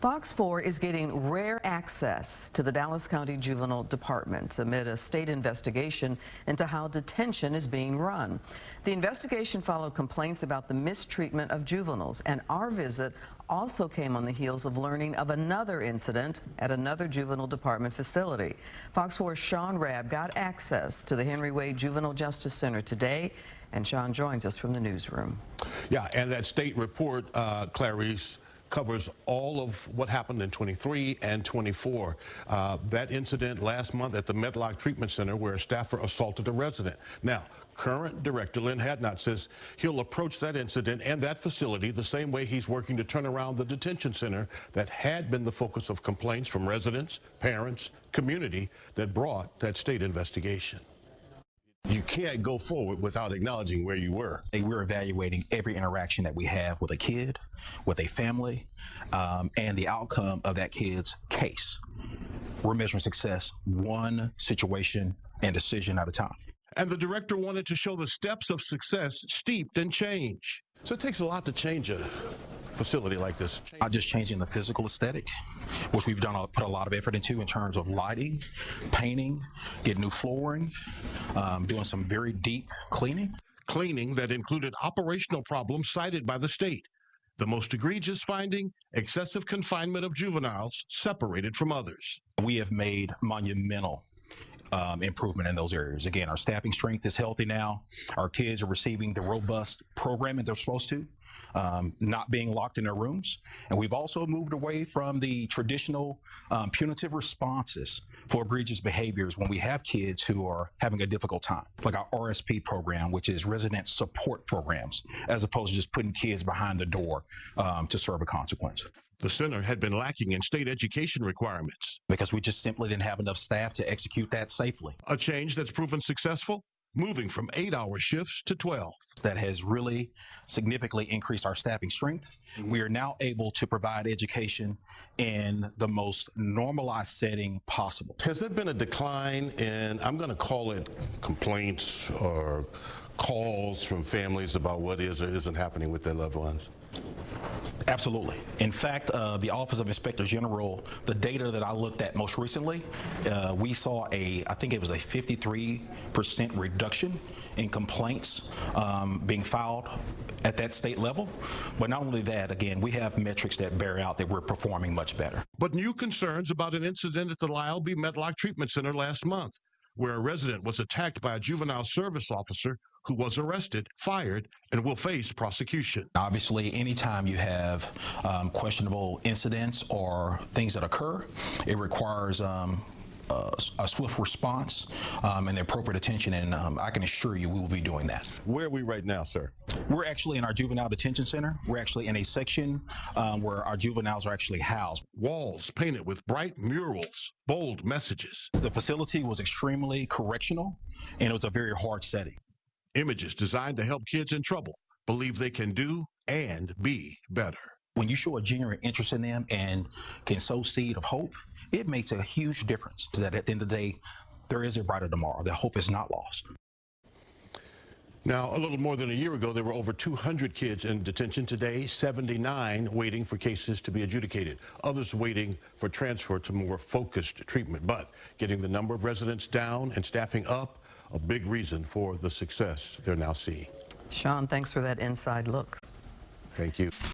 Fox 4 is getting rare access to the Dallas County Juvenile Department amid a state investigation into how detention is being run. The investigation followed complaints about the mistreatment of juveniles, and our visit also came on the heels of learning of another incident at another juvenile department facility. Fox 4's Sean Rabb got access to the Henry Wade Juvenile Justice Center today, and Sean joins us from the newsroom. Yeah, and that state report, Clarice, covers all of what happened in 23 and 24. That incident last month at the Medlock Treatment Center where a staffer assaulted a resident. Now, current director Lynn Hadnot says he'll approach that incident and that facility the same way he's working to turn around the detention center that had been the focus of complaints from residents, parents, community that brought that state investigation. You can't go forward without acknowledging where you were. We're evaluating every interaction that we have with a kid, with a family, and the outcome of that kid's case. We're measuring success one situation and decision at a time. And the director wanted to show the steps of success steeped in change. So it takes a lot to change a facility like this. Not just changing the physical aesthetic, which we've put a lot of effort into in terms of lighting, painting, getting new flooring, doing some very deep cleaning. Cleaning that included operational problems cited by the state. The most egregious finding, excessive confinement of juveniles separated from others. We have made monumental improvement in those areas. Again, our staffing strength is healthy now. Our kids are receiving the robust programming they're supposed to, not being locked in their rooms. And we've also moved away from the traditional punitive responses for egregious behaviors when we have kids who are having a difficult time, like our RSP program, which is resident support programs, as opposed to just putting kids behind the door to serve a consequence. The center had been lacking in state education requirements. Because we just simply didn't have enough staff to execute that safely. A change that's proven successful, moving from 8-hour shifts to 12. That has really significantly increased our staffing strength. We are now able to provide education in the most normalized setting possible. Has there been a decline in, I'm going to call it complaints or calls from families about what is or isn't happening with their loved ones? Absolutely. In fact, the Office of Inspector General, the data that I looked at most recently, we saw I think it was a 53% reduction in complaints being filed at that state level. But not only that, again, we have metrics that bear out that we're performing much better. But new concerns about an incident at the Lyle B. Medlock Treatment Center last month, where a resident was attacked by a juvenile service officer who was arrested, fired, and will face prosecution. Obviously, anytime you have questionable incidents or things that occur, it requires a swift response and the appropriate attention, and I can assure you we will be doing that. Where are we right now, sir? We're actually in our juvenile detention center. We're actually in a section where our juveniles are actually housed. Walls painted with bright murals, bold messages. The facility was extremely correctional, and it was a very hard setting. Images designed to help kids in trouble believe they can do and be better. When you show a genuine interest in them and can sow seed of hope, it makes a huge difference. That at the end of the day, there is a brighter tomorrow. That hope is not lost. Now, a little more than a year ago, there were over 200 kids in detention. Today, 79 waiting for cases to be adjudicated. Others waiting for transfer to more focused treatment. But getting the number of residents down and staffing up, a big reason for the success they're now seeing. Sean, thanks for that inside look. Thank you.